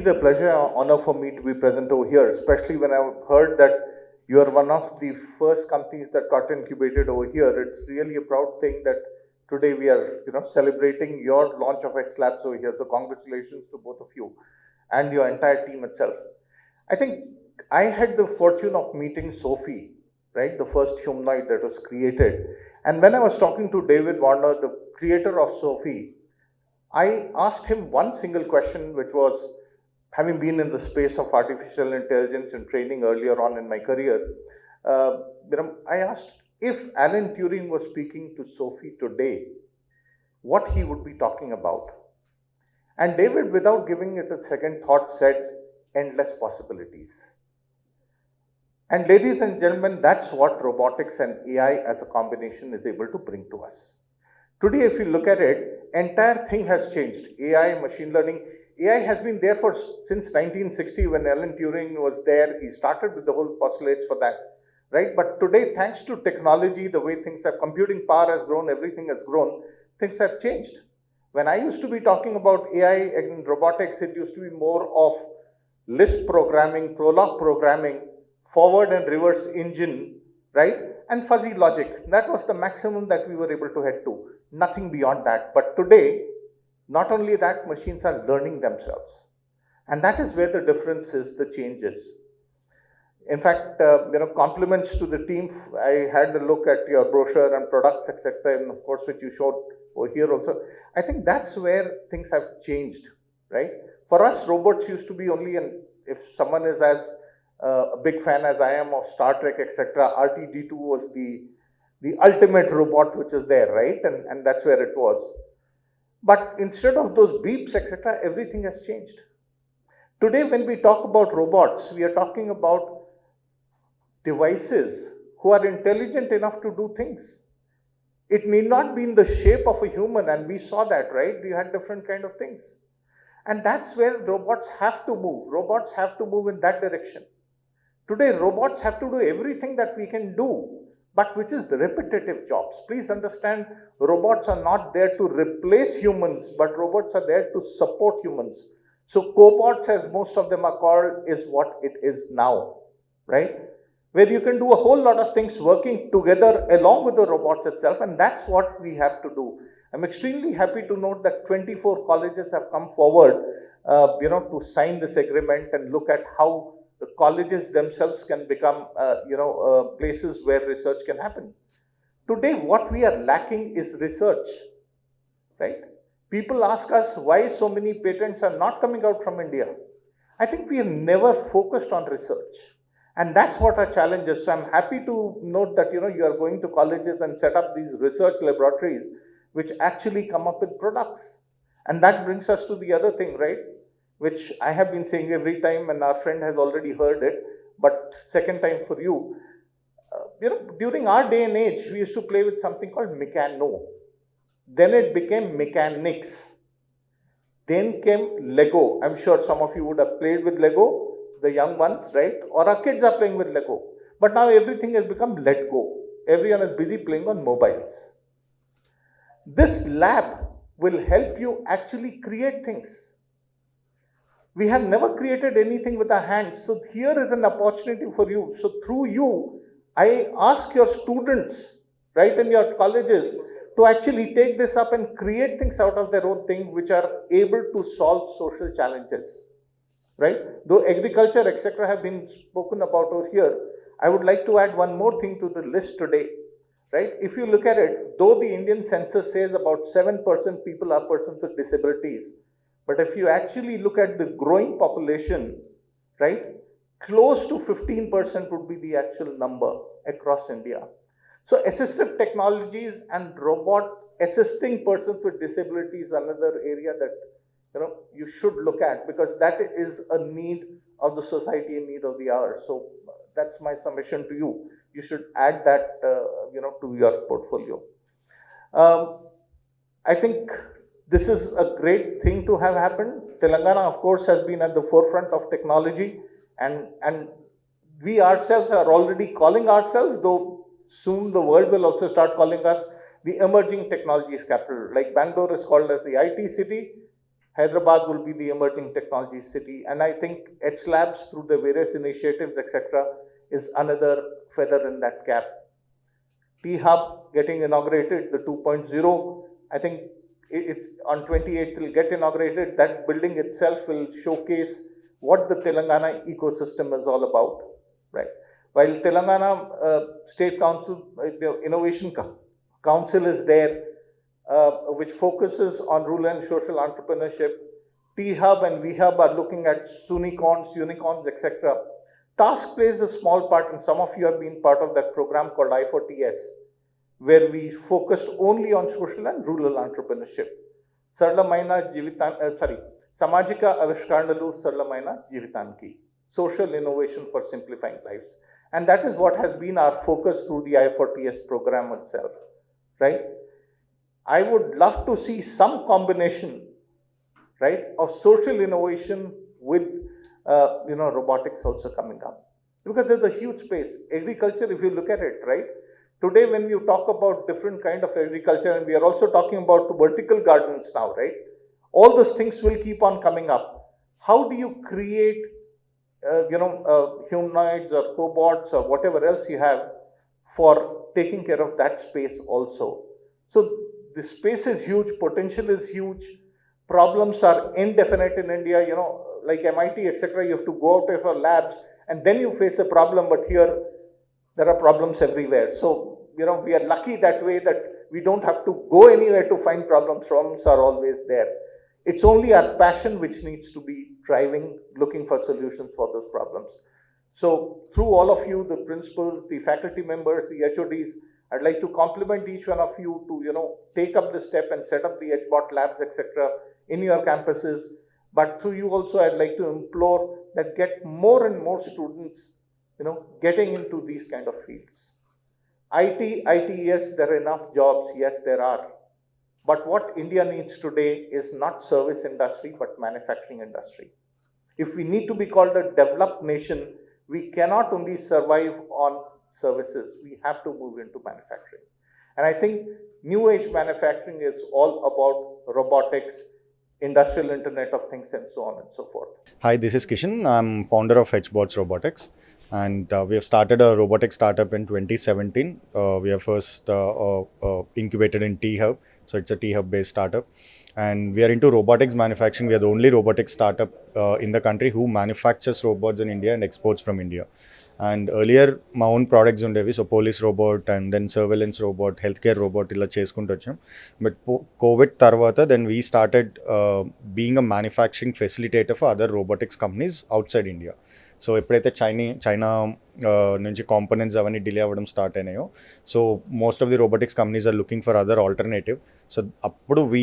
indeed a pleasure and honor for me to be present over here, especially when I've heard that you are one of the first companies that got incubated over here. It's really a proud thing that today we are, celebrating your launch of X Labs over here. So congratulations to both of you and your entire team itself. I think I had the fortune of meeting Sophie, right, the first humanoid that was created. And when I was talking to David Warner, the creator of Sophie, I asked him one single question, which was, having been in the space of artificial intelligence and training earlier on in my career, I asked if Alan Turing was speaking to Sophie today, what he would be talking about. And David, without giving it a second thought, said, endless possibilities. And ladies and gentlemen, that's what robotics and AI as a combination is able to bring to us. Today, if you look at it, entire thing has changed. AI, machine learning. AI has been there since 1960 when Alan Turing was there. He started with the whole postulates for that, right? But today, thanks to technology, the way things have, computing power has grown, everything has grown, things have changed. When I used to be talking about AI and robotics, it used to be more of Lisp programming, Prolog programming, forward and reverse engine, right? And fuzzy logic. That was the maximum that we were able to head to. Nothing beyond that. But today, not only that, machines are learning themselves. And that is where the difference is, the change is. In fact, compliments to the team. I had a look at your brochure and products, etc., and of course, which you showed over here also. I think that's where things have changed, right? For us, robots used to be only, if someone is as a big fan as I am of Star Trek, etc., RTD2 was the ultimate robot which is there, right? And that's where it was. But instead of those beeps, etc., everything has changed. Today, when we talk about robots, we are talking about devices who are intelligent enough to do things. It need not be in the shape of a human, and we saw that, right? We had different kind of things. And that's where robots have to move. Robots have to move in that direction. Today, robots have to do everything that we can do, but which is the repetitive jobs. Please understand, robots are not there to replace humans, but robots are there to support humans. So cobots, as most of them are called, is what it is now, right? Where you can do a whole lot of things working together along with the robots itself, and that's what we have to do. I'm extremely happy to note that 24 colleges have come forward, to sign this agreement and look at how the colleges themselves can become, places where research can happen. Today, what we are lacking is research, right? People ask us why so many patents are not coming out from India. I think we have never focused on research. And that's what our challenge is. So I'm happy to note that, you are going to colleges and set up these research laboratories which actually come up with products. And that brings us to the other thing, right? Which I have been saying every time, and our friend has already heard it, but second time for you. During our day and age, we used to play with something called Meccano. Then it became mechanics. Then came Lego. I'm sure some of you would have played with Lego, the young ones, right? Or our kids are playing with Lego. But now everything has become let go. Everyone is busy playing on mobiles. This lab will help you actually create things. We have never created anything with our hands. So here is an opportunity for you. So through you, I ask your students, right, in your colleges, to actually take this up and create things out of their own thing which are able to solve social challenges, right? Though agriculture, etc., have been spoken about over here, I would like to add one more thing to the list today, right? If you look at it, though the Indian census says about 7% people are persons with disabilities, but if you actually look at the growing population, right, close to 15% would be the actual number across India. So assistive technologies and robot assisting persons with disabilities is another area that you should look at, because that is a need of the society, a need of the hour. So that's my submission to you. You should add that to your portfolio. I think this is a great thing to have happened. Telangana, of course, has been at the forefront of technology, and we ourselves are already calling ourselves, though soon the world will also start calling us the emerging technologies capital. Like Bangalore is called as the IT city, Hyderabad will be the emerging technology city. And I think H Labs, through the various initiatives, etc., is another feather in that cap. T-Hub getting inaugurated, the 2.0, I think it's on 28th will get inaugurated. That building itself will showcase what the Telangana ecosystem is all about, right? While Telangana State Council, Innovation Council is there, which focuses on rural and social entrepreneurship. T-Hub and V-Hub are looking at unicorns, etc. TASK plays a small part, and some of you have been part of that program called I4TS, where we focused only on social and rural entrepreneurship. Samajika Avishkarnalu Sarlamaina Jivitanki. Social innovation for simplifying lives. And that is what has been our focus through the I4TS program itself, right? I would love to see some combination, right, of social innovation with, robotics also coming up. Because there's a huge space. Agriculture, if you look at it, right? Today, when you talk about different kind of agriculture, and we are also talking about vertical gardens now, right? All those things will keep on coming up. How do you create, humanoids or cobots or whatever else you have for taking care of that space also? So the space is huge, potential is huge, problems are indefinite in India, like MIT, etc. You have to go out of your labs and then you face a problem, but here there are problems everywhere. So, we are lucky that way that we don't have to go anywhere to find problems. Problems are always there. It's only our passion which needs to be driving, looking for solutions for those problems. So, through all of you, the principals, the faculty members, the HODs, I'd like to compliment each one of you to, take up this step and set up the HBOT labs, etc. in your campuses. But through you also, I'd like to implore that get more and more students, getting into these kind of fields. IT, yes, there are enough jobs. Yes, there are. But what India needs today is not service industry, but manufacturing industry. If we need to be called a developed nation, we cannot only survive on services. We have to move into manufacturing. And I think new age manufacturing is all about robotics, industrial Internet of Things, and so on and so forth. Hi, this is Kishan. I'm founder of HBots Robotics. And we have started a robotics startup in 2017. We are first incubated in T-Hub. So it's a T-Hub based startup. And we are into robotics manufacturing. We are the only robotics startup in the country who manufactures robots in India and exports from India. And earlier, my own products undevi, so police robot and then surveillance robot, healthcare robot, illa cheskuntu vacham. But COVID tarvata, then we started being a manufacturing facilitator for other robotics companies outside India. So ఎప్పుడైతే China నుంచి components అవన్నీ delay అవ్వడం start అయినాయో so most of the robotics companies are looking for other alternative so అప్పుడు we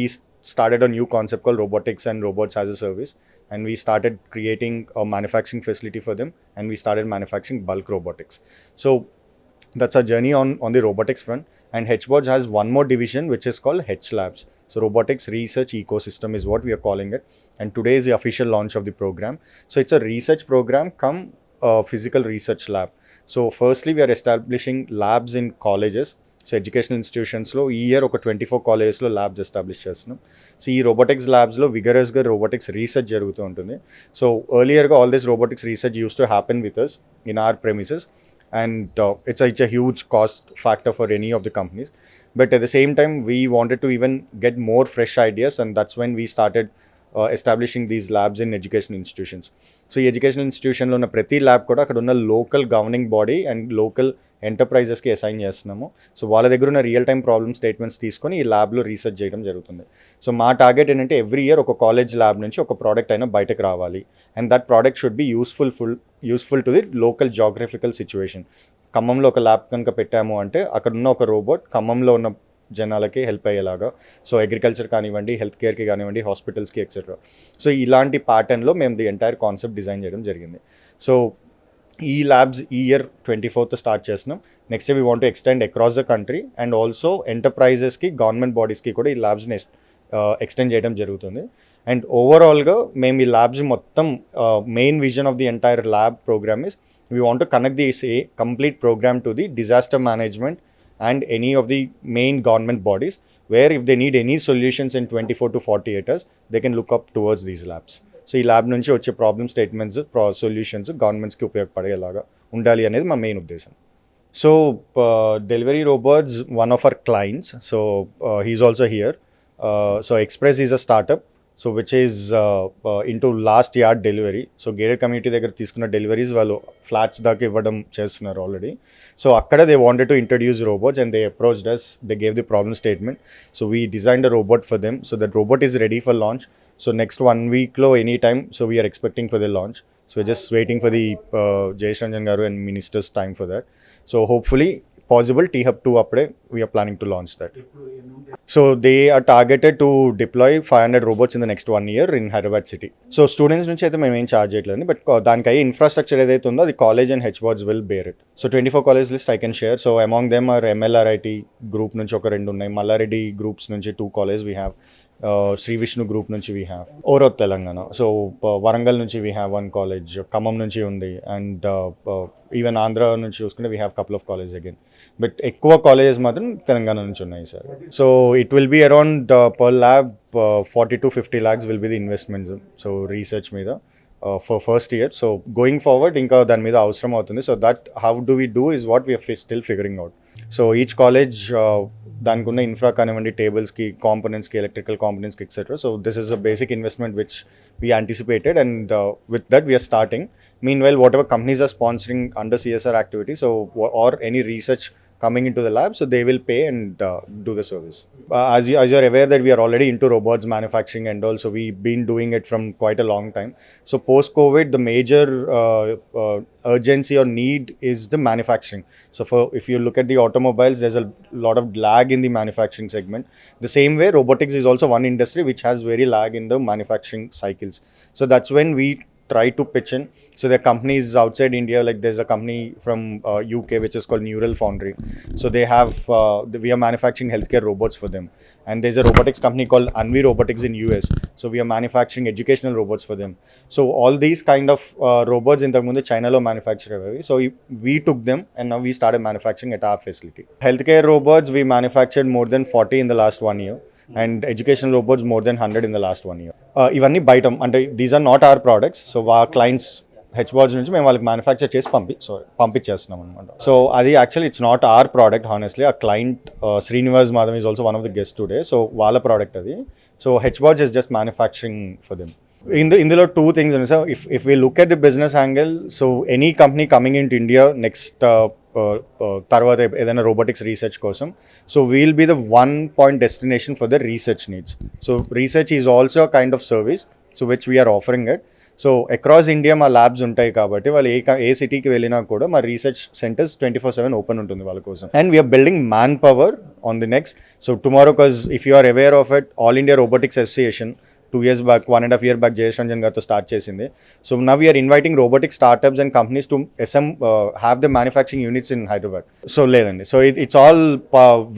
started a new concept call robotics and robots as a service and we started creating a manufacturing facility for them and we started manufacturing bulk robotics. So that's our journey on the robotics front. And HBots has one more division which is called H Labs. So robotics research ecosystem is what we are calling it. And today is the official launch of the program. So it's a research program come physical research lab. So firstly we are establishing labs in colleges. So educational ఇన్స్టిట్యూషన్స్లో ఈ year ఒక 24 కాలేజెస్లో labs establish చేస్తున్నాం. So ఈ robotics ల్యాబ్స్లో విగరస్గా robotics research జరుగుతూ ఉంటుంది. సో ఎర్లియర్గా all this robotics research use to happen with us in our premises and it's a huge cost factor for any of the companies. But at the same time, we wanted to even get more fresh ideas, and that's when we started establishing these labs in educational institutions. So ఈ educational ఇన్స్టిట్యూషన్లో ఉన్న ప్రతి lab కూడా అక్కడ ఉన్న local governing body and local ఎంటర్ప్రైజెస్కి assign చేస్తున్నాము. So వాళ్ళ దగ్గర ఉన్న రియల్ టైమ్ ప్రాబ్లమ్ స్టేట్మెంట్స్ తీసుకొని ఈ ల్యాబ్లో రీసెర్చ్ చేయడం జరుగుతుంది. సో మా టార్గెట్ ఏంటంటే ఎవ్రీ ఇయర్ ఒక కాలేజ్ ల్యాబ్ నుంచి ఒక ప్రోడక్ట్ అయినా బయటకు రావాలి and that product should be useful to the local geographical situation. ఖమ్మంలో ఒక ల్యాబ్ కనుక పెట్టాము అంటే అక్కడ ఉన్న ఒక రోబోట్ ఖమ్మంలో ఉన్న జనాలకి హెల్ప్ అయ్యేలాగా, సో అగ్రికల్చర్ కానివ్వండి, హెల్త్ కేర్కి కానివ్వండి, హాస్పిటల్స్కి ఎక్సెట్రా. సో ఇలాంటి ప్యాటర్న్లో మేము ది ఎంటైర్ కాన్సెప్ట్ డిజైన్ చేయడం జరిగింది. సో ఈ ల్యాబ్స్ ఈ ఇయర్ 24th స్టార్ట్ చేస్తున్నాం. Next we want to extend across the country and also ఎంటర్ప్రైజెస్కి గవర్నమెంట్ బాడీస్కి కూడా ఈ ల్యాబ్స్ని ఎక్స్టెండ్ చేయడం జరుగుతుంది. అండ్ ఓవరాల్గా మేము ఈ ల్యాబ్స్ మొత్తం main vision of the entire lab programme is we want to connect this a complete programme to the disaster management and any of the main government bodies, where if they need any solutions in 24 to 48 hours, they can look up towards these labs. So ఈ lab నుంచి వచ్చే problem statements solutions గవర్నమెంట్స్కి ఉపయోగపడేలాగా ఉండాలి అనేది మా main ఉద్దేశం. So, Delivery Robots, one of our clients, so he's also here. So, Express is a startup, so which is into last yard delivery. So, gated community దగ్గర తీసుకున్న deliveries వాళ్ళు flats దాకా ఇవ్వడం చేస్తున్నారు already. So, అక్కడ they wanted to introduce robots and they approached us. They gave the problem statement. So, we designed a robot for them. So, that robot is ready for launch. So, next 1 week lo anytime. So, we are expecting for the launch. So, we're just waiting for the Jayesh Ranjan garu and minister's time for that. So hopefully possible T-Hub 2 apde we are planning to launch that. So they are targeted to deploy 500 robots in the next 1 year in Hyderabad city. So students నుంచి అయితే మేము ఏం charge చేయట్లేదు, but దానికి అయ్యే infrastructure ఏదైతే ఉందో అది college and HBots will bear it. So 24 college list I can share. So among them are MLRIT group నుంచి ఒక 2 ఉన్నాయి, మల్లారెడ్డి గ్రూప్స్ నుంచి 2 కాలేజ్ we have, Shri Vishnu group నుంచి వీ హ్యావ్, ఓరోత్ తెలంగాణ. సో వరంగల్ నుంచి వీ హ్యావ్ 1 కాలేజ్, ఖమ్మం నుంచి ఉంది, అండ్ ఈవెన్ ఆంధ్ర నుంచి చూసుకుంటే we have couple of college again. But ఎక్కువ కాలేజెస్ మాత్రం తెలంగాణ నుంచి ఉన్నాయి sir. So it will be around per lab 40 to 50 lakhs will be the investment. So research మీద for first year. So going forward ఇంకా దాని మీద అవసరం అవుతుంది. So that how do we do is what we are still figuring out. So each college దానికి ఉన్న infra కానివ్వండి, టేబుల్స్కి, కాంపోనెంట్స్కి, electrical కాంపోనెంట్స్కి etcetera. So this is a basic investment which we anticipated, and with that we are starting. Meanwhile, whatever companies are sponsoring under CSR activity, so or any research coming into the lab, so they will pay and do the service. As you are aware that we are already into robots manufacturing, and also we've been doing it from quite a long time. So post COVID, the major urgency or need is the manufacturing. So if you look at the automobiles, there's a lot of lag in the manufacturing segment. The same way, robotics is also one industry which has very lag in the manufacturing cycles. So that's when we try to pitch in. So there are companies outside India, like there's a company from UK which is called Neural Foundry. So they have, we are manufacturing healthcare robots for them. And there's a robotics company called Anvi Robotics in US. So we are manufacturing educational robots for them. So all these kind of robots in the mundu China lo manufacture. So we took them and now we started manufacturing at our facility. Healthcare robots, we manufactured more than 40 in the last 1 year. And educational robots more than 100 in the last 1 year. ఇవన్నీ బయట అంటే these are not our products. So ఆ clients HBots నుంచి మేము వాళ్ళకి manufacture చేసి పంపించేస్తున్నాం అనమాట. సో అది actually it's not our product honestly. ఆ client Srinivas Madhav is also one of the guest today. So వాళ్ళ ప్రోడక్ట్ అది. So HBots is just manufacturing for them. ఇందులో 2 things ఉన్నాయి. So if we look at the business angle, so any company coming into India next తర్వాత ఏదైనా robotics research కోసం, so we'll be the 1 point destination for the research needs. So research is also kind of service so which we're offering it. So across India మా ల్యాబ్స్ ఉంటాయి కాబట్టి వాళ్ళు ఏ సిటీకి వెళ్ళినా కూడా మా రీసెర్చ్ సెంటర్స్ 24/7 ఓపెన్ ఉంటుంది వాళ్ళ కోసం. And we're building manpower on the next. So tomorrow, because if you are aware of it, all India robotics association 2 years back, 1.5 years back, Jayesh Ranjan garu start chesindi. So now we are inviting robotic startups and companies to have the manufacturing units in Hyderabad. So ledandi. So it's all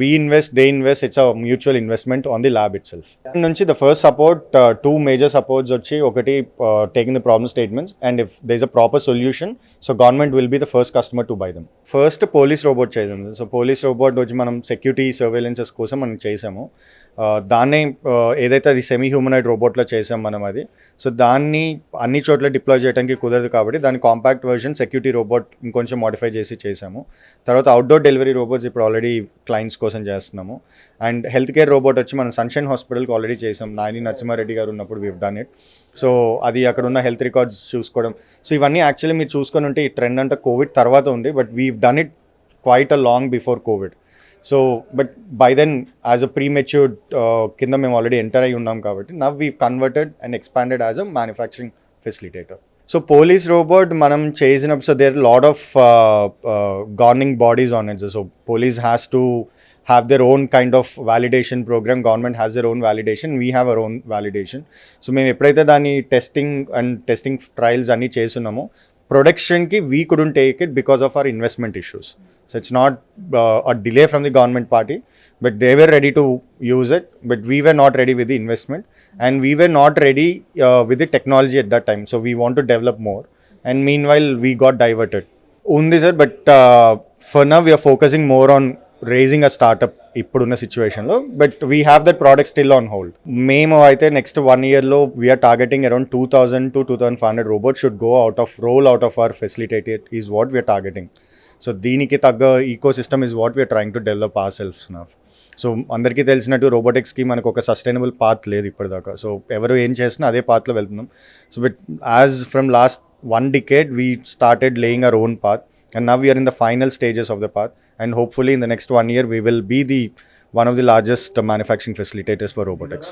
we invest, they invest. It's a mutual investment on the lab itself. Nunchi the first support, 2 major supports vachi, okati taking the problem statements, and if there's a proper solution, so government will be the first customer to buy them. First police robot chesam. So police robot vachi manam security surveillances kosam manam chesamu. దాన్ని ఏదైతే అది semi humanoid రోబోట్లో చేసాం మనం అది. So దాన్ని అన్ని చోట్ల deploy చేయడానికి కుదరదు కాబట్టి దాని కాంపాక్ట్ వర్షన్ సెక్యూరిటీ రోబోట్ ఇంకొంచెం మోడిఫై చేసాము. తర్వాత అవుట్డోర్ డెలివరీ రోబోట్స్ ఇప్పుడు ఆల్రెడీ క్లయింట్స్ కోసం చేస్తున్నాము. అండ్ హెల్త్ కేర్ రోబోట్ వచ్చి మనం సన్షైన్ హాస్పిటల్కి ఆల్రెడీ చేసాం. నాని నరసింహారెడ్డి గారు ఉన్నప్పుడు వీవ్ డన్ ఇట్. సో అది అక్కడ ఉన్న హెల్త్ రికార్డ్స్ చూసుకోవడం. సో ఇవన్నీ యాక్చువల్లీ మీరు చూసుకొని ఉంటే ఈ ట్రెండ్ అంటే కోవిడ్ తర్వాత ఉంది, but weave done it quite a long before Covid. So, but by then, as a premature కింద మేము ఆల్రెడీ ఎంటర్ అయి ఉన్నాం కాబట్టి now we've converted and expanded as a manufacturing facilitator. So, police robot మనం చేసినప్పుడు, so there are a lot of governing bodies on it. So, police has to have their own kind of validation program. Government has their own validation. We have our own validation. So, మేము ఎప్పుడైతే దాన్ని testing trials అన్నీ చేస్తున్నామో ప్రొడక్షన్కి we couldn't take it because of our investment issues. So it's not a delay from the government party, but they were ready to use it, but we were not ready with the investment, and we were not ready with the technology at that time. So we want to develop more, and meanwhile we got diverted. Undi sir, but for now we are focusing more on raising a startup ఇప్పుడున్న సిచ్యువేషన్లో, but we have that product still on hold. మేము అయితే next 1 yearలో we are targeting around 2000 to 2500 robots should go roll out of our facility is what we are targeting. So దీనికి తగ్గ ecosystem is what we're trying to develop ourselves now. So అందరికీ తెలిసినట్టు రోబోటిక్స్కి మనకు ఒక sustainable path లేదు ఇప్పటిదాకా. So ఎవరు ఏం చేసినా అదే పాత్లో వెళ్తున్నాం. So but as from last 1 decade we started laying our own path, and now we are in the final stages of the path, and hopefully in the next 1 year we will be one of the largest manufacturing facilitators for robotics.